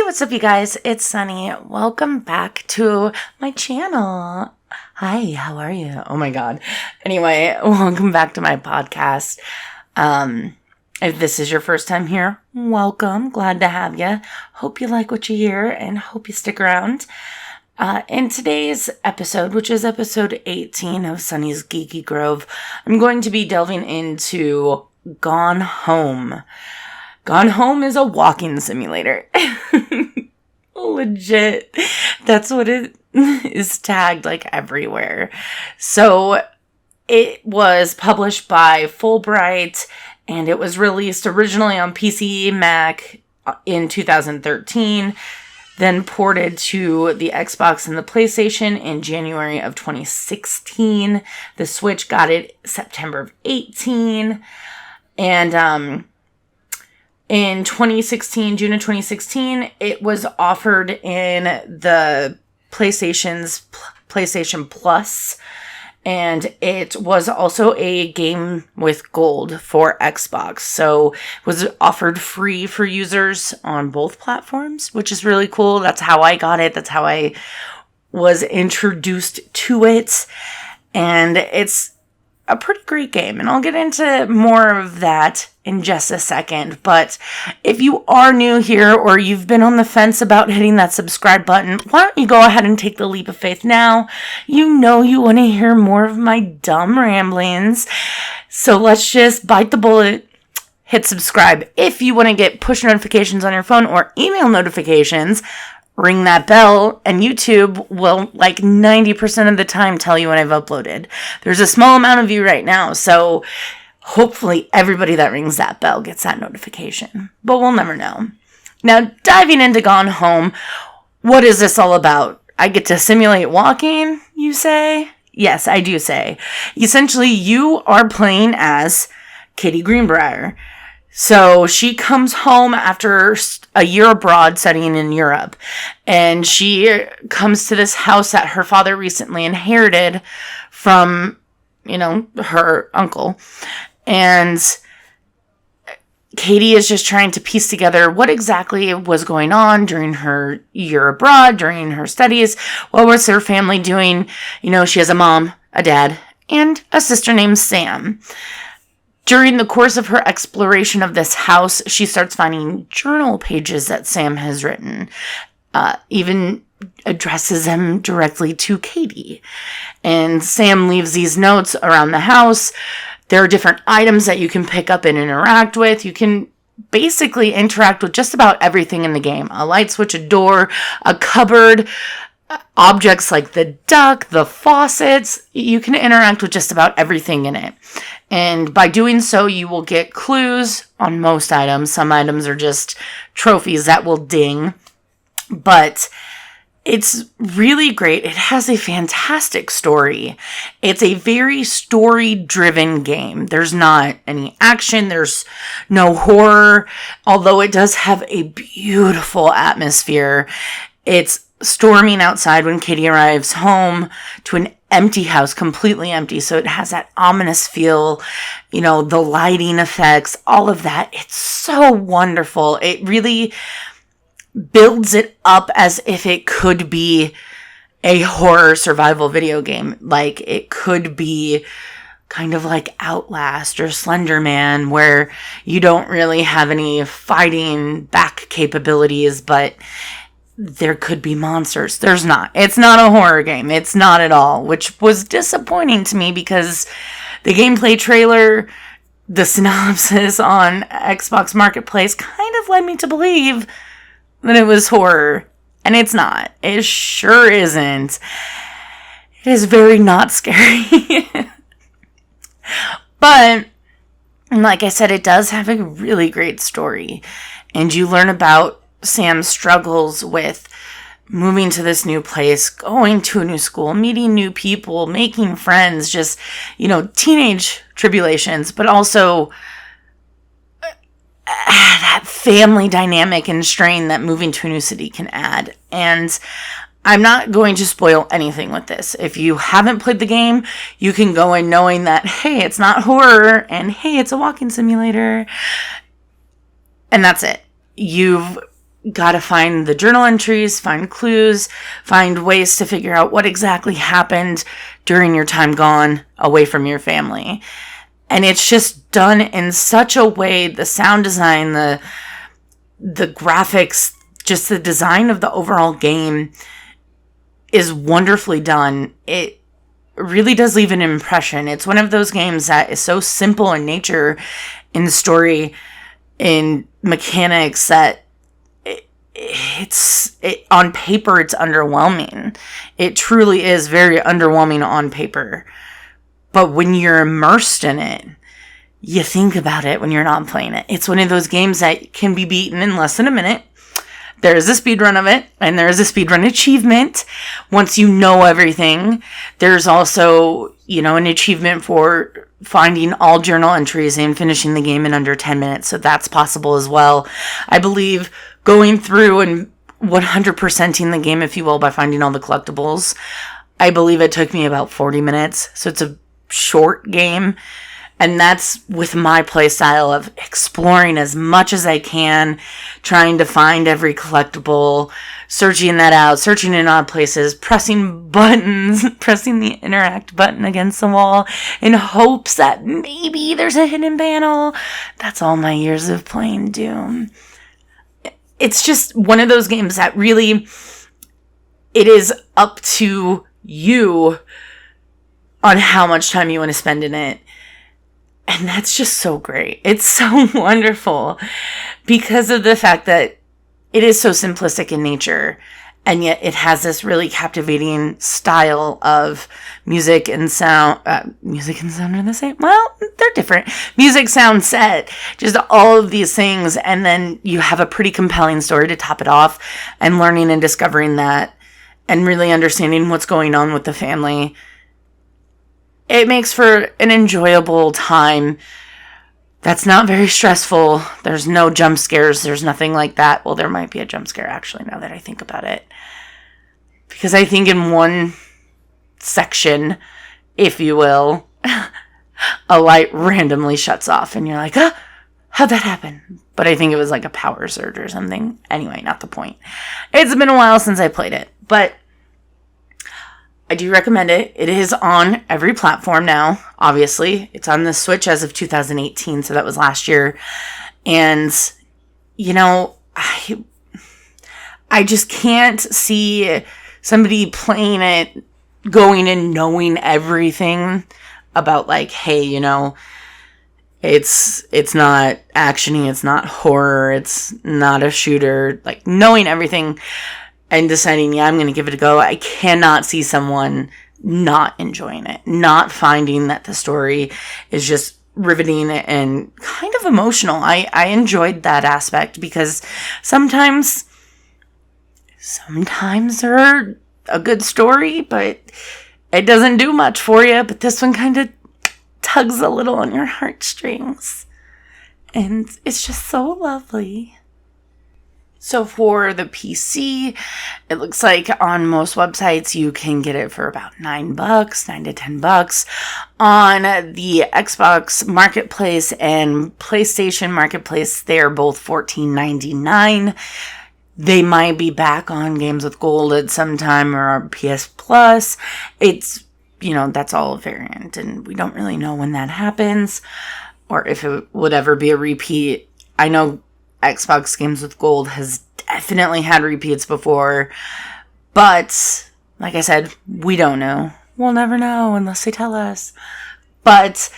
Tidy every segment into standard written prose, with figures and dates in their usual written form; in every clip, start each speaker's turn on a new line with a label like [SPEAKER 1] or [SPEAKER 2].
[SPEAKER 1] what's up, you guys? It's Sunny. Welcome back to my channel. Hi, how are you? Oh my god. Anyway, welcome back to my podcast. If this is your first time here, welcome. Glad to have you. Hope you like what you hear and hope you stick around. In today's episode, which is episode 18 of Sunny's Geeky Grove, I'm going to be delving into Gone Home. Gone Home is a walking simulator. Legit. That's what it is tagged like everywhere. So it was published by Fulbright and it was released originally on PC, Mac in 2013, then ported to the Xbox and the PlayStation in January of 2016. The Switch got it September of 18. And in 2016, June of 2016, it was offered in the PlayStation Plus, and it was also a game with gold for Xbox. So it was offered free for users on both platforms, which is really cool. That's how I got it. That's how I was introduced to it. And it's a pretty great game, and I'll get into more of that in just a second. But if you are new here or you've been on the fence about hitting that subscribe button, why don't you go ahead and take the leap of faith now? You know you want to hear more of my dumb ramblings, so let's just bite the bullet, hit subscribe. If you want to get push notifications on your phone or email notifications, ring that bell, and YouTube will, like 90% of the time, tell you when I've uploaded. There's a small amount of you right now, so hopefully everybody that rings that bell gets that notification. But we'll never know. Now, diving into Gone Home, what is this all about? I get to simulate walking, you say? Yes, I do say. Essentially, you are playing as Kitty Greenbrier. So she comes home after a year abroad studying in Europe, and she comes to this house that her father recently inherited from, her uncle. And Katie is just trying to piece together what exactly was going on during her year abroad, during her studies. What was her family doing? She has a mom, a dad, and a sister named Sam. During the course of her exploration of this house, she starts finding journal pages that Sam has written, even addresses them directly to Katie. And Sam leaves these notes around the house. There are different items that you can pick up and interact with. You can basically interact with just about everything in the game. A light switch, a door, a cupboard, objects like the duck, the faucets. You can interact with just about everything in it. And by doing so, you will get clues on most items. Some items are just trophies that will ding. But it's really great. It has a fantastic story. It's a very story-driven game. There's not any action. There's no horror. Although it does have a beautiful atmosphere. It's storming outside when Kitty arrives home to an empty house, completely empty. So it has that ominous feel, the lighting effects, all of that. It's so wonderful. It really builds it up as if it could be a horror survival video game. Like it could be kind of like Outlast or Slender Man, where you don't really have any fighting back capabilities, but there could be monsters. There's not. It's not a horror game. It's not at all, which was disappointing to me because the gameplay trailer, the synopsis on Xbox Marketplace kind of led me to believe that it was horror. And it's not. It sure isn't. It is very not scary. But, like I said, it does have a really great story. And you learn about Sam's struggles with moving to this new place, going to a new school, meeting new people, making friends, just, teenage tribulations, but also that family dynamic and strain that moving to a new city can add. And I'm not going to spoil anything with this. If you haven't played the game, you can go in knowing that, hey, it's not horror, and hey, it's a walking simulator. And that's it. You've gotta find the journal entries, find clues, find ways to figure out what exactly happened during your time gone away from your family. And it's just done in such a way, the sound design, the graphics, just the design of the overall game is wonderfully done. It really does leave an impression. It's one of those games that is so simple in nature, in the story, in mechanics, that it's on paper, it's underwhelming. It truly is very underwhelming on paper. But when you're immersed in it, you think about it when you're not playing it. It's one of those games that can be beaten in less than a minute. There is a speedrun of it, and there is a speedrun achievement once you know everything. There's also, an achievement for finding all journal entries and finishing the game in under 10 minutes, so that's possible as well. I believe going through and 100%ing the game, if you will, by finding all the collectibles, I believe it took me about 40 minutes, so it's a short game. And that's with my play style of exploring as much as I can, trying to find every collectible, searching that out, searching in odd places, pressing buttons, pressing the interact button against the wall in hopes that maybe there's a hidden panel. That's all my years of playing Doom. It's just one of those games that really, it is up to you on how much time you want to spend in it. And that's just so great. It's so wonderful because of the fact that it is so simplistic in nature, and yet it has this really captivating style of music and sound. Music and sound are the same? Well, they're different. Music, sound, set, just all of these things. And then you have a pretty compelling story to top it off, and learning and discovering that and really understanding what's going on with the family. It makes for an enjoyable time that's not very stressful. There's no jump scares. There's nothing like that. Well, there might be a jump scare, actually, now that I think about it. Because I think in one section, if you will, a light randomly shuts off. And you're like, how'd that happen? But I think it was like a power surge or something. Anyway, not the point. It's been a while since I played it. But I do recommend it. It is on every platform now, obviously. It's on the Switch as of 2018, so that was last year. And, I just can't see somebody playing it, going and knowing everything about, like, hey, it's not action-y, it's not horror, it's not a shooter. Like, knowing everything and deciding, I'm going to give it a go. I cannot see someone not enjoying it, not finding that the story is just riveting and kind of emotional. I enjoyed that aspect because sometimes they're a good story, but it doesn't do much for you. But this one kind of tugs a little on your heartstrings. And it's just so lovely. So for the PC, it looks like on most websites you can get it for about $9, $9 to $10. On the Xbox Marketplace and PlayStation Marketplace, they are both $14.99. They might be back on Games with Gold at some time or PS Plus. It's, that's all a variant, and we don't really know when that happens or if it would ever be a repeat. I know Xbox Games with Gold has definitely had repeats before, but like I said, we don't know. We'll never know unless they tell us. But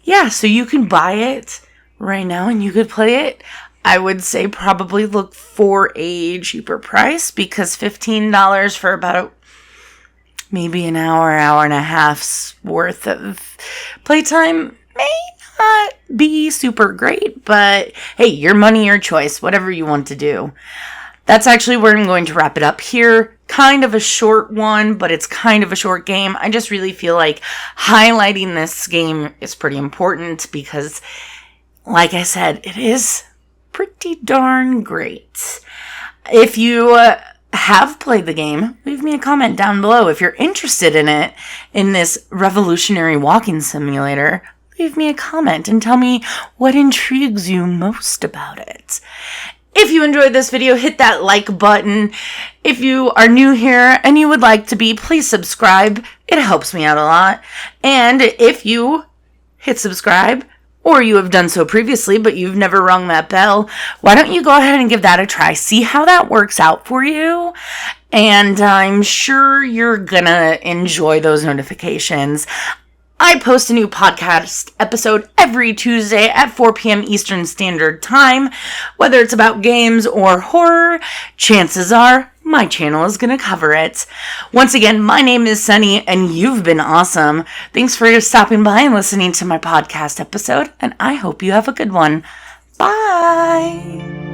[SPEAKER 1] yeah, so you can buy it right now and you could play it. I would say probably look for a cheaper price, because $15 for about maybe an hour and a half's worth of playtime may not be super great, but hey, your money, your choice, whatever you want to do. That's actually where I'm going to wrap it up here. Kind of a short one, but it's kind of a short game. I just really feel like highlighting this game is pretty important because, like I said, it is pretty darn great. If you have played the game, leave me a comment down below. If you're interested in it, in this revolutionary walking simulator, leave me a comment and tell me what intrigues you most about it. If you enjoyed this video, hit that like button. If you are new here and you would like to be, please subscribe. It helps me out a lot. And if you hit subscribe, or you have done so previously, but you've never rung that bell, why don't you go ahead and give that a try? See how that works out for you. And I'm sure you're gonna enjoy those notifications. I post a new podcast episode every Tuesday at 4 p.m. Eastern Standard Time. Whether it's about games or horror, chances are my channel is going to cover it. Once again, my name is Sunny, and you've been awesome. Thanks for stopping by and listening to my podcast episode, and I hope you have a good one. Bye!